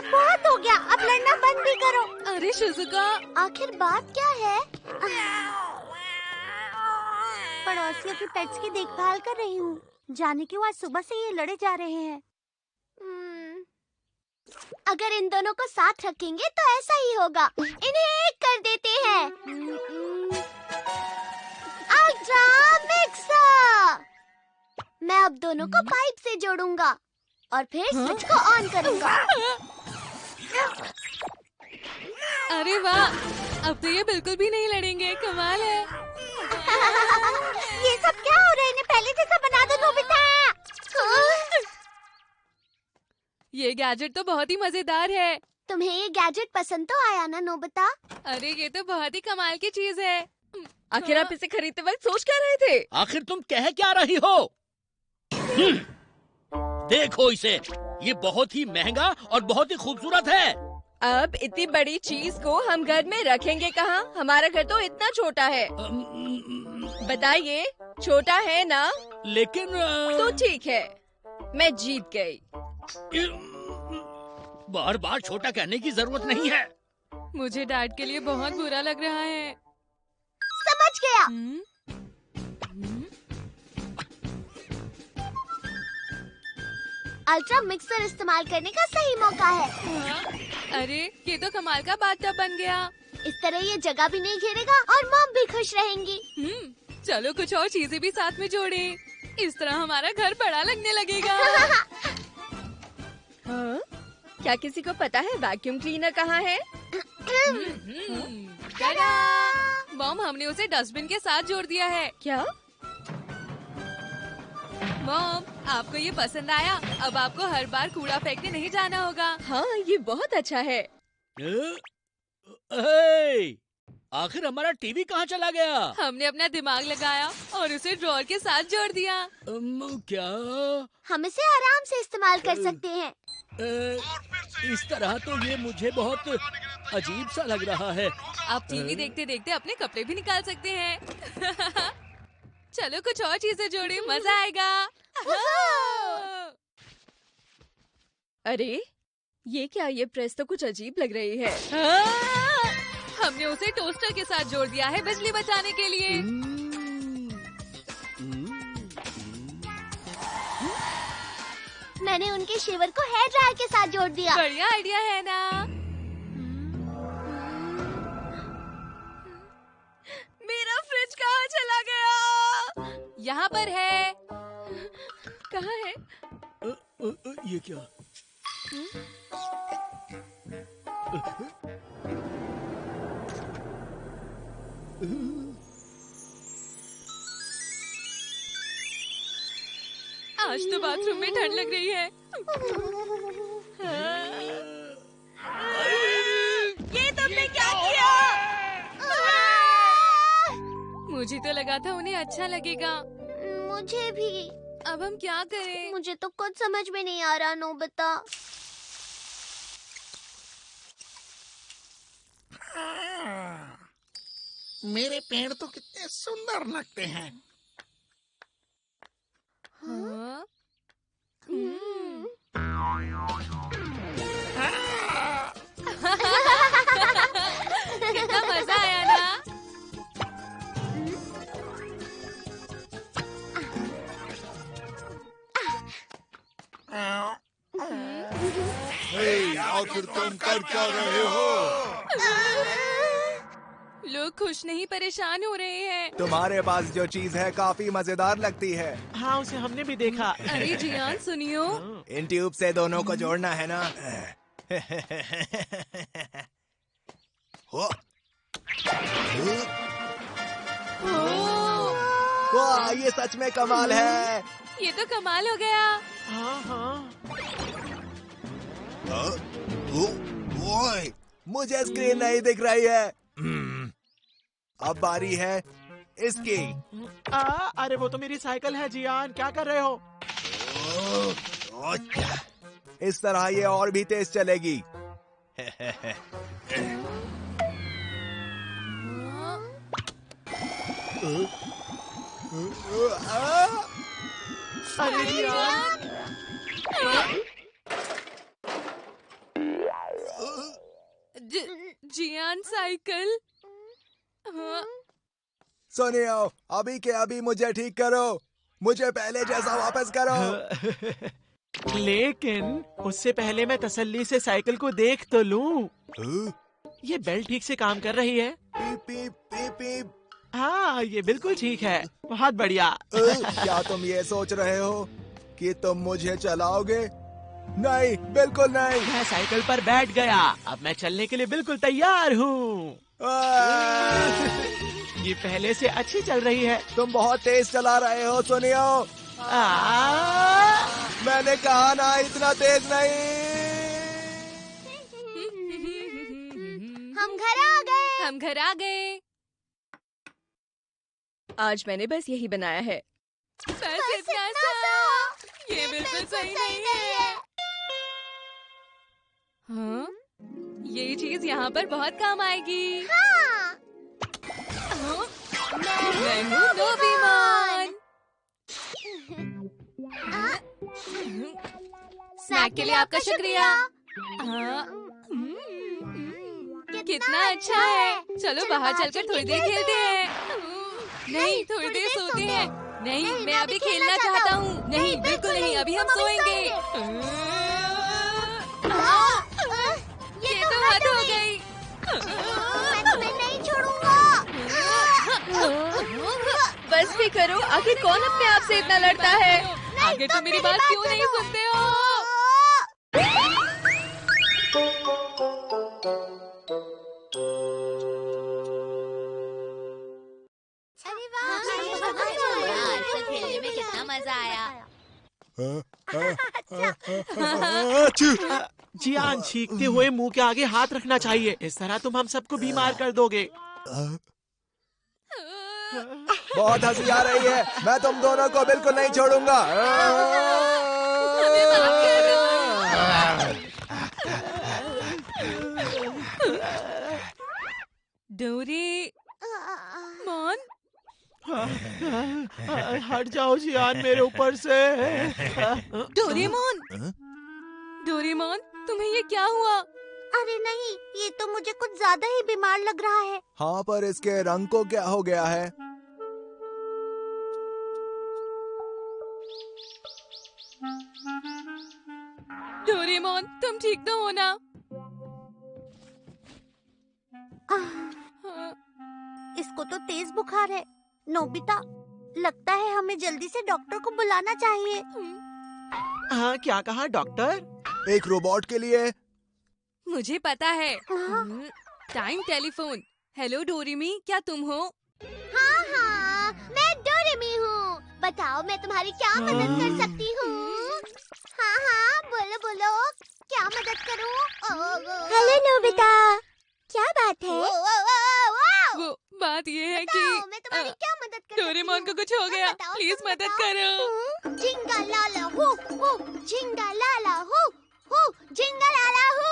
बहुत हो गया, अब लड़ना बंद भी करो। अरे शिज़ुका, आखिर बात क्या है? पड़ोसियों के पेट्स की देखभाल कर रही हूँ। जाने क्यों आज सुबह से ये लड़े जा रहे हैं। अगर इन दोनों को साथ रखेंगे तो ऐसा ही होगा। इन्हें एक कर देते हैं। Ultra mixer. मैं अब दोनों को पाइप से जोड़ूंगा और फिर स्विच को ऑन करूंगा। अरे वाह, अब तो ये बिल्कुल भी नहीं लड़ेंगे। कमाल है। ये सब क्या हो रहा है? इन्हें पहले जैसा बना दो नोबिता। ये गैजेट तो बहुत ही मजेदार है। तुम्हें ये गैजेट पसंद तो आया ना नोबिता? अरे ये तो बहुत ही कमाल की चीज है। आखिर आप इसे खरीदते वक्त सोच क्या रहे थे? आखिर तुम कह क्या रही हो? देखो इसे, ये बहुत ही महंगा और बहुत ही खूबसूरत है। अब इतनी बड़ी चीज को हम घर में रखेंगे कहाँ? हमारा घर तो इतना छोटा है। बताइए, छोटा है ना? लेकिन तो ठीक है, मैं जीत गई। बार बार छोटा कहने की जरूरत नहीं है। मुझे डैड के लिए बहुत बुरा लग रहा है। समझ गया। अल्ट्रा मिक्सर इस्तेमाल करने का सही मौका है। अरे ये तो कमाल का बाथटब बन गया। इस तरह ये जगह भी नहीं घेरेगा और मॉम भी खुश रहेंगी। चलो कुछ और चीजें भी साथ में जोड़ें। इस तरह हमारा घर बड़ा लगने लगेगा। हाँ? क्या किसी को पता है वैक्यूम क्लीनर कहाँ है? मॉम, हमने उसे डस्टबिन के साथ जोड़ दिया है। क्या? मॉम, आपको ये पसंद आया? अब आपको हर बार कूड़ा फेंकने नहीं जाना होगा। हाँ, ये बहुत अच्छा है। आखिर हमारा टीवी कहाँ चला गया? हमने अपना दिमाग लगाया और उसे ड्रॉअर के साथ जोड़ दिया। क्या? हम इसे आराम से इस्तेमाल कर सकते हैं। इस तरह तो ये मुझे बहुत अजीब सा लग रहा है। आप टीवी देखते देखते अपने कपड़े भी निकाल सकते हैं। चलो कुछ और चीजें जोड़े, मजा आएगा। अरे ये क्या? ये प्रेस तो कुछ अजीब लग रही है। हमने उसे टोस्टर के साथ जोड़ दिया है बिजली बचाने के लिए। मैंने उनके शेवर को हेयर ड्रायर के साथ जोड़ दिया। बढ़िया आइडिया है ना? मेरा फ्रिज कहाँ चला गया? यहाँ पर है। कहाँ है? ये क्या? आज तो बाथरूम में ठंड लग रही है। ये तुमने क्या किया? मुझे तो लगा था उन्हें अच्छा लगेगा। मुझे भी। अब हम क्या करें? मुझे तो कुछ समझ में नहीं आ रहा नोबिता। मेरे पेड़ तो कितने सुंदर लगते हैं। हाँ? कितना मजा आया ना? आखिर तुम कर क्या रहे हो? लोग खुश नहीं, परेशान हो रहे हैं। तुम्हारे पास जो चीज है काफी मजेदार लगती है। हाँ, उसे हमने भी देखा। अरे जियान सुनियो। इन ट्यूब से दोनों को जोड़ना है ना? वाह, ये सच में कमाल है। ये तो कमाल हो गया। हाँ हाँ। ओए, मुझे स्क्रीन नहीं दिख रही है। अब बारी है इसकी। अरे वो तो मेरी साइकिल है जियान, क्या कर रहे हो? इस तरह ये और भी तेज चलेगी। अरे जियान, जियान साइकिल। सुनियो, अभी के अभी मुझे ठीक करो, मुझे पहले जैसा वापस करो। लेकिन उससे पहले मैं तसल्ली से साइकिल को देख तो लूं। ये बेल्ट ठीक से काम कर रही है? पीप पीप पीप पीप। हाँ, ये बिल्कुल ठीक है। बहुत बढ़िया। क्या तुम ये सोच रहे हो कि तुम मुझे चलाओगे? नहीं, बिल्कुल नहीं। मैं साइकिल पर बैठ गया। अब मैं चलने के लिए बिल्कुल तैयार हूँ। ये पहले से अच्छी चल रही है। तुम बहुत तेज चला रहे हो सुनियो। मैंने कहा ना, इतना तेज नहीं। हम घर आ गए। हम घर आ गए। आज मैंने बस यही बनाया है। बस इतना सा। ये बिल्कुल सही नहीं है। हाँ? ये चीज यहाँ पर बहुत काम आएगी। हाँ। हाँ? मैं हूँ डोरेमोन। स्नैक के लिए आपका शुक्रिया। हाँ? कितना अच्छा है। चलो बाहर चलकर थोड़ी देर खेलते हैं। नहीं, थोड़ी देर सोते हैं। नहीं, मैं अभी खेलना चाहता हूँ। नहीं, बिल्कुल नहीं, अभी हम सोएंगे। ये तो हद हो गई। मैं तुम्हें नहीं छोड़ूंगा। बस भी करो, आखिर कौन अपने आप से इतना लड़ता है? आगे तुम मेरी बात क्यों नहीं सुनते हो? अरे वाह, खेलने में कितना मजा आया। जियान, छींकते हुए मुंह के आगे हाथ रखना चाहिए। इस तरह तुम हम सबको बीमार कर दोगे। बहुत हंसी आ रही है। मैं तुम दोनों को बिल्कुल नहीं छोड़ूंगा। डोरेमोन, हट जाओ जियान मेरे ऊपर से। डोरेमोन, डोरेमोन, तुम्हें ये क्या हुआ? अरे नहीं, ये तो मुझे कुछ ज्यादा ही बीमार लग रहा है। हाँ, पर इसके रंग को क्या हो गया है? डोरेमोन, तुम ठीक तो हो ना? हाँ। इसको तो तेज बुखार है। नोबिता, लगता है हमें जल्दी से डॉक्टर को बुलाना चाहिए। हाँ, क्या कहा डॉक्टर? एक रोबोट के लिए? मुझे पता है। Time telephone. हेलो डोरेमी, क्या तुम हो? हाँ हाँ, मैं डोरेमी हूँ। बताओ मैं तुम्हारी क्या मदद कर सकती हूँ? हाँ हाँ, बोलो बोलो, क्या मदद करूँ? हेलो नोबिता, क्या बात है? वो बात ये है कि मैं तुम्हारी क्या मदद कर सकती हूँ? डोरेमोन को कुछ हो गया। बताओ, प्लीज तुम मदद बताओ। करो। झिंगा लाला हूँ, झिंगा लाला हूँ, झिंगा लाला हूँ,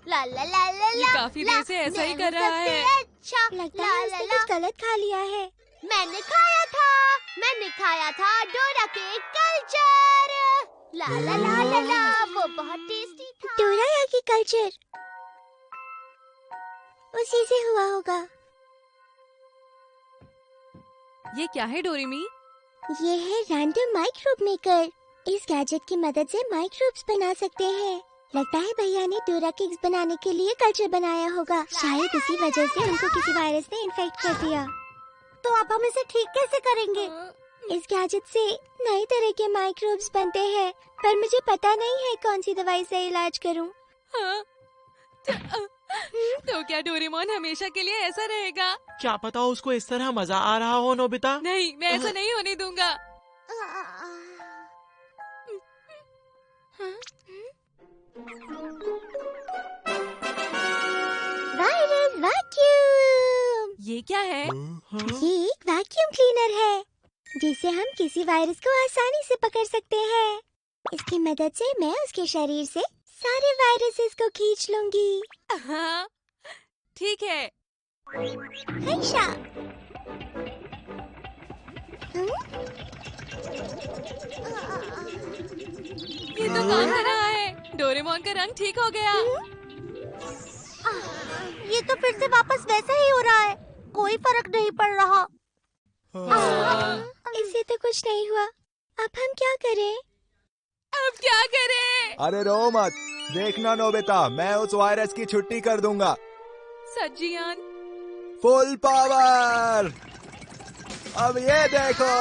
ला ला ला ला। ये काफी देर से ऐसा ही कर रहा है। अच्छा, लगता है उसने कुछ गलत खा लिया है। मैंने खाया था डोरा के कल्चर। ला ला ला ला ला, वो बहुत टेस्टी था। डोरा की कल्चर उसी से हुआ होगा। ये क्या है डोरेमी? ये है रैंडम माइक्रोब मेकर। इस गैजेट की मदद से माइक्रोब्स बना सकते हैं। लगता है भैया ने डोरा केक्स बनाने के लिए कल्चर बनाया होगा। शायद इसी वजह से उनको किसी वायरस ने इन्फेक्ट कर दिया। तो अब हम इसे ठीक कैसे करेंगे? इस गैजेट से नई तरह के माइक्रोब्स बनते हैं, पर मुझे पता नहीं है कौन सी दवाई से इलाज करूं। हाँ? तो क्या डोरेमोन हमेशा के लिए ऐसा रहेगा? क्या पता उसको इस तरह मजा आ रहा हो नोबिता। नहीं, मैं ऐसा नहीं होने दूंगा। Virus vacuum. ये क्या है? ये एक वैक्यूम क्लीनर है, जिससे हम किसी वायरस को आसानी से पकड़ सकते हैं। इसकी मदद से मैं उसके शरीर से सारे वायरसेस को खींच लूंगी। हाँ, ठीक है। हर्षा। ये तो काम कर रहा है। डोरेमोन का रंग ठीक हो गया। ये तो फिर से वापस वैसा ही हो रहा है, कोई फर्क नहीं पड़ रहा। इससे तो कुछ नहीं हुआ। अब हम क्या करें? अब क्या करें? अरे रो मत, देखना नोबिता, मैं उस वायरस की छुट्टी कर दूंगा। सच जियान? Full power. अब ये देखो।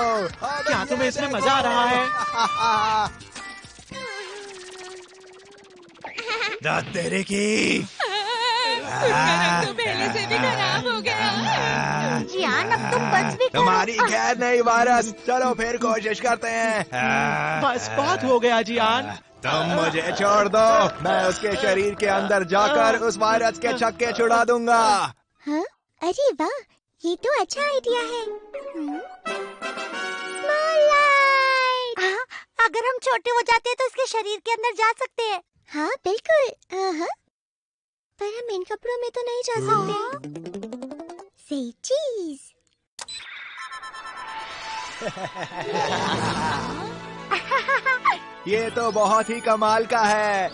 क्या तुम्हें इसमें मजा आ रहा है? दांत तेरे की। उसका रंग तो पहले से भी खराब हो गया। जियान, अब तुम बच भी करो। तुम्हारी खैर नहीं वायरस, चलो फिर कोशिश करते हैं। बस बहुत हो गया जियान। तुम मुझे छोड़ दो, मैं उसके शरीर के अंदर जाकर उस वायरस के छक्के छुड़ा दूंगा। हाँ? अरे वाह, ये तो अच्छा आइडिया है। Small light. हाँ, अगर हम छोटे हो जाते हैं तो इसके शरीर के अंदर जा सकते हैं। हाँ बिल्कुल। पर हम इन कपड़ों में तो नहीं जा सकते। सही चीज। ये तो बहुत ही कमाल का है।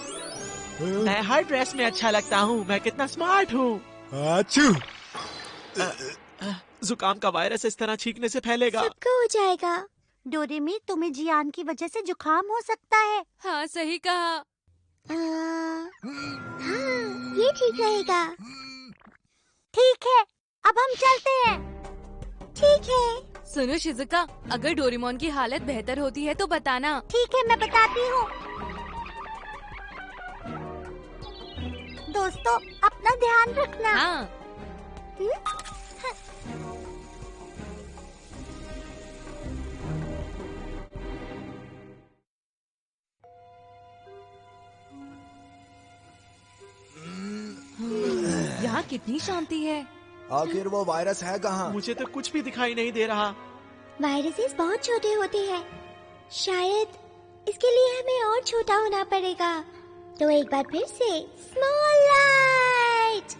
मैं हर ड्रेस में अच्छा लगता हूँ। मैं कितना स्मार्ट हूँ। अच्छू। जुकाम का वायरस इस तरह छींकने से फैलेगा। सबको हो जाएगा। डोरेमी, तुम्हें जियान की वजह से जुकाम हो सकता है। हाँ, सही कहा। हाँ, ये ठीक रहेगा। ठीक है, अब हम चलते हैं। ठीक है। सुनो शिजुका, अगर डोरेमोन की हालत बेहतर होती है तो बताना। ठीक है, मैं बताती हूँ। दोस्तों, अपना ध्यान रखना। हाँ। यहाँ कितनी शांति है। आखिर वो वायरस है कहाँ? मुझे तो कुछ भी दिखाई नहीं दे रहा। वायरसेस बहुत छोटे होते हैं, शायद इसके लिए हमें और छोटा होना पड़ेगा। तो एक बार फिर से स्मॉल लाइट।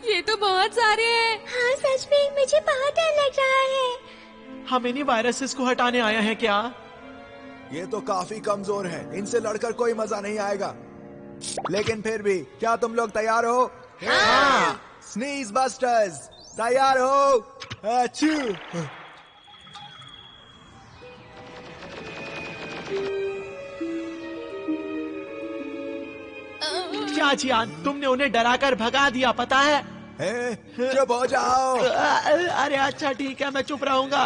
ये तो बहुत सारे हैं। हाँ सच में, मुझे बहुत डर लग रहा है। हम इन्हीं वायरसेस को हटाने आए हैं क्या? ये तो काफी कमजोर है, इनसे लड़कर कोई मजा नहीं आएगा। लेकिन फिर भी, क्या तुम लोग तैयार हो? हाँ। स्नीज बस्टर्स, तैयार हो? अच्छू। क्या जियान, तुमने उन्हें डराकर भगा दिया, पता है? चुप हो जाओ। अरे अच्छा ठीक है, मैं चुप रहूंगा।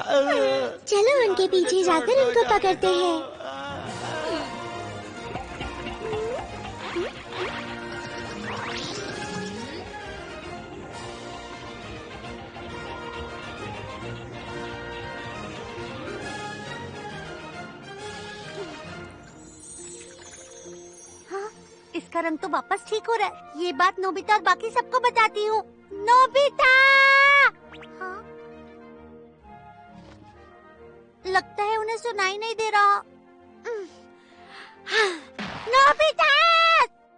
चलो उनके पीछे जाकर उनको पकड़ते हैं। हाँ, इसका रंग तो वापस ठीक हो रहा है। ये बात नोबिता और बाकी सबको बताती हूँ। नोबिता! हाँ? लगता है उन्हें सुनाई नहीं दे रहा। नोबिता!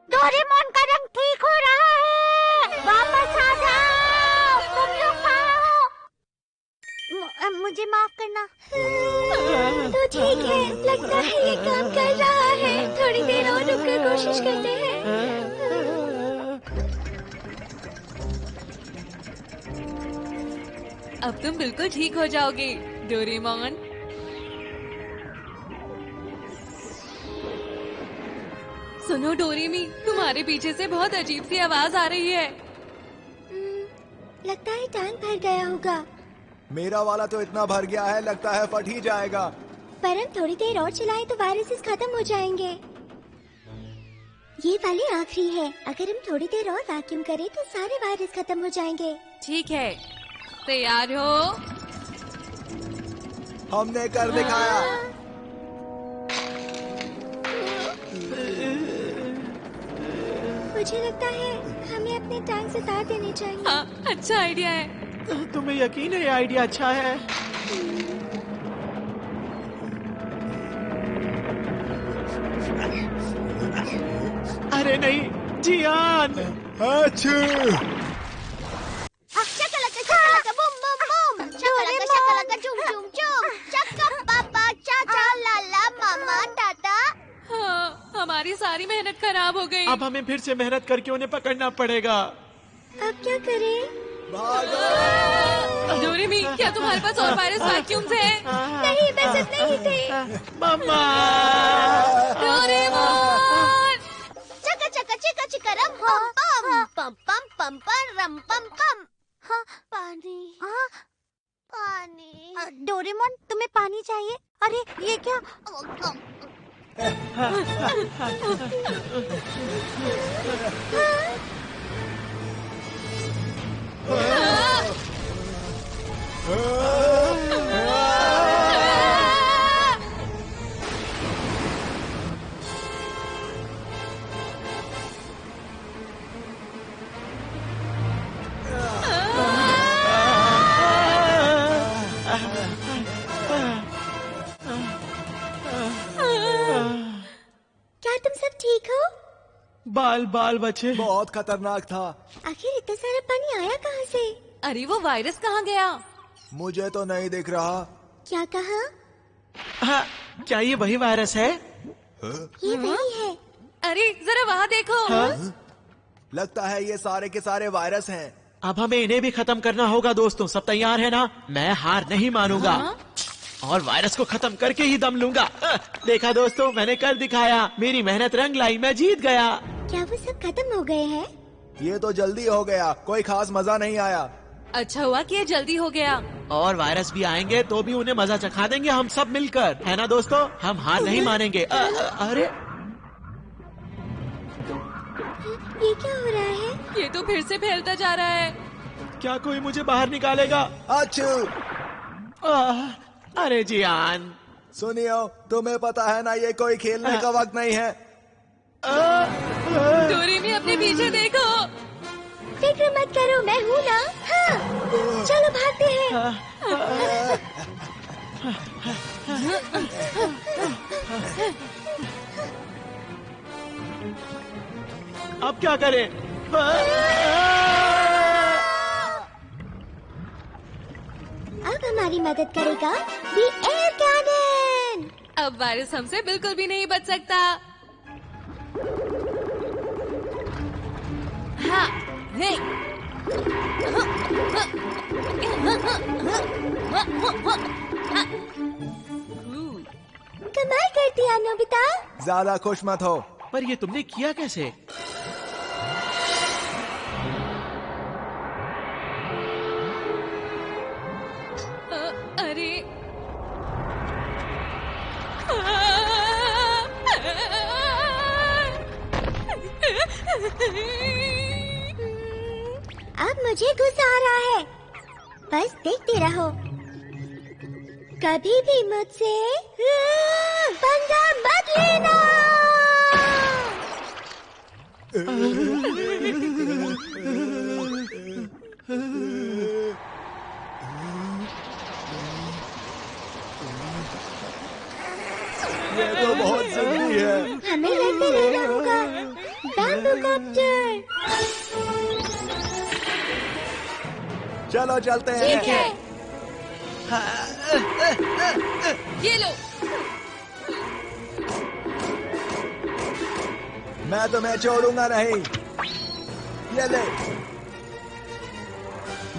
डोरेमोन का रंग ठीक हो रहा है। वापस आ जाओ। तुम लोग कहाँ हो? मुझे माफ करना। तो ठीक है, लगता है ये काम कर रहा है। थोड़ी देर और रुककर कोशिश करते हैं। अब तुम बिल्कुल ठीक हो जाओगे डोरेमोन। सुनो डोरेमी, तुम्हारे पीछे से बहुत अजीब सी आवाज आ रही है। लगता है टैंक भर गया होगा। मेरा वाला तो इतना भर गया है, लगता है फट ही जाएगा। पर हम थोड़ी देर और चलाएं तो वायरसेस खत्म हो जाएंगे। ये वाली आखिरी है। अगर हम थोड़ी देर और वैक्यूम करें तो सारे वायरस खत्म हो जाएंगे। ठीक है, तैयार हो? हमने कर दिखाया। मुझे लगता है हमें अपने टैंक से तार देने चाहिए। हाँ, अच्छा आइडिया है। तुम्हें यकीन है ये आइडिया अच्छा है? अरे नहीं, जियान। अच्छा, शक्लका शक्लका बूम बूम बूम, शक्लका शक्लका झूम झूम झूम, चक्का पापा चाचा लाला मामा टाटा। हाँ, हमारी सारी मेहनत खराब हो गई। अब हमें फिर से मेहनत करके उन्हें पकड़ना पड़ेगा। अब क्या करें? डोरेमी, क्या तुम्हारे पास और वायरस वैक्यूम्स हैं? नहीं, बस इतने ही थे। मम्मा! डोरेमोन! चका चका चिका चिका रम पम पम पम पम पम पम रम पम पम। हाँ, पानी पानी। डोरेमोन, तुम्हें पानी चाहिए? अरे ये क्या? क्या तुम सब ठीक हो? बाल बाल बचे। बहुत खतरनाक था। आखिर इतना सारा पानी आया कहाँ से? अरे वो वायरस कहाँ गया? मुझे तो नहीं दिख रहा। क्या कहा? हाँ, क्या ये वही वायरस है? ये वही है। अरे जरा वहाँ देखो। हाँ? लगता है ये सारे के सारे वायरस हैं। अब हमें इन्हें भी खत्म करना होगा दोस्तों। सब तैयार है ना? मैं हार नहीं मानूंगा। हाँ? और वायरस को खत्म करके ही दम लूंगा। देखा दोस्तों, मैंने कर दिखाया। मेरी मेहनत रंग लाई, मैं जीत गया। क्या वो सब खत्म हो गए हैं? ये तो जल्दी हो गया, कोई खास मजा नहीं आया। अच्छा हुआ कि ये जल्दी हो गया। और वायरस भी आएंगे तो भी उन्हें मजा चखा देंगे हम सब मिलकर, है ना दोस्तों? हम हार नहीं मानेंगे। अरे ये क्या हो रहा है? ये तो फिर से फैलता जा रहा है। क्या कोई मुझे बाहर निकालेगा? अच्छू, अरे जियान, सुनियो, तुम्हें पता है ना ये कोई खेलने का वक्त नहीं है। डोरेमी, अपने पीछे देखो। फिक्र मत करो, मैं हूँ ना। हाँ, चलो भागते हैं। अब क्या करें? अब हमारी मदद करेगा दी एयर कैनन। अब वायरस हमसे बिल्कुल भी नहीं बच सकता। हाँ, नहीं। कमाल कर दिया नोबिता। ज्यादा खुश मत हो। पर ये तुमने किया कैसे? अरे अब मुझे गुस्सा आ रहा है। बस देखते रहो। कभी भी मुझसे पंगा मत लेना। ये तो बहुत जल्दी है। हमें लड़ते रहना होगा। Bamboo copter. चलो चलते हैं। ठीक है। ये लो। मैं तुम्हें छोड़ूंगा नहीं। ये ले।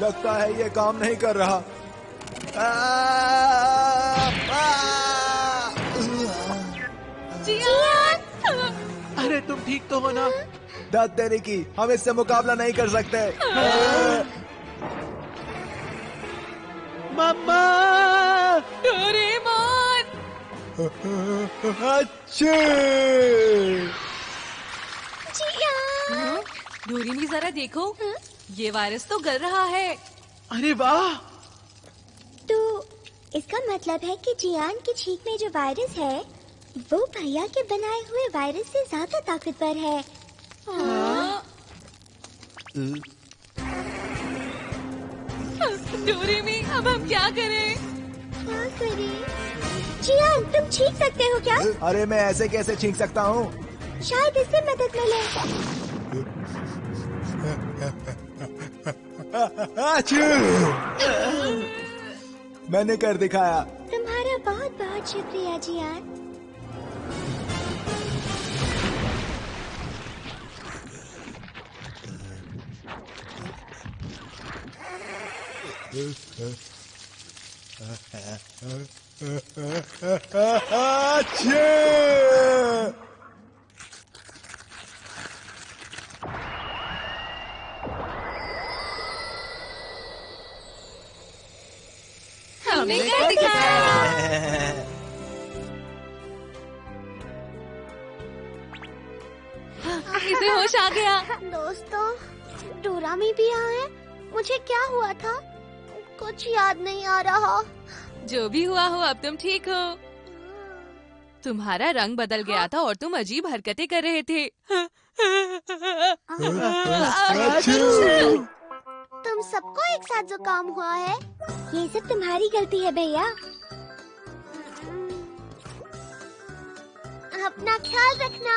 लगता है ये काम नहीं कर रहा। अरे तुम ठीक तो हो ना? दर्द देने की, हम इससे मुकाबला नहीं कर सकते। मम्मा! डोरेमोन! अच्छे। डोरेमी, जरा देखो। ये वायरस तो गल रहा है। अरे वाह! तो इसका मतलब है कि जियान की छींक में जो वायरस है वो भैया के बनाए हुए वायरस से ज्यादा ताकतवर है। हाँ? डोरेमी, अब हम क्या करें? क्या करें? जियान, तुम छींक सकते हो क्या? अरे मैं ऐसे कैसे छींक सकता हूँ? शायद इससे मदद मिले। मैंने कर दिखाया। तुम्हारा बहुत बहुत शुक्रिया जियान। हमने कर दिखाया। इसे होश आ गया। दोस्तों, डोरामी भी यहाँ है। मुझे क्या हुआ था? कुछ याद नहीं आ रहा। जो भी हुआ हो, अब तुम ठीक हो। तुम्हारा रंग बदल गया था और तुम अजीब हरकतें कर रहे थे। तुम सबको एक साथ जुकाम हुआ है। ये सब तुम्हारी गलती है भैया। अपना ख्याल रखना।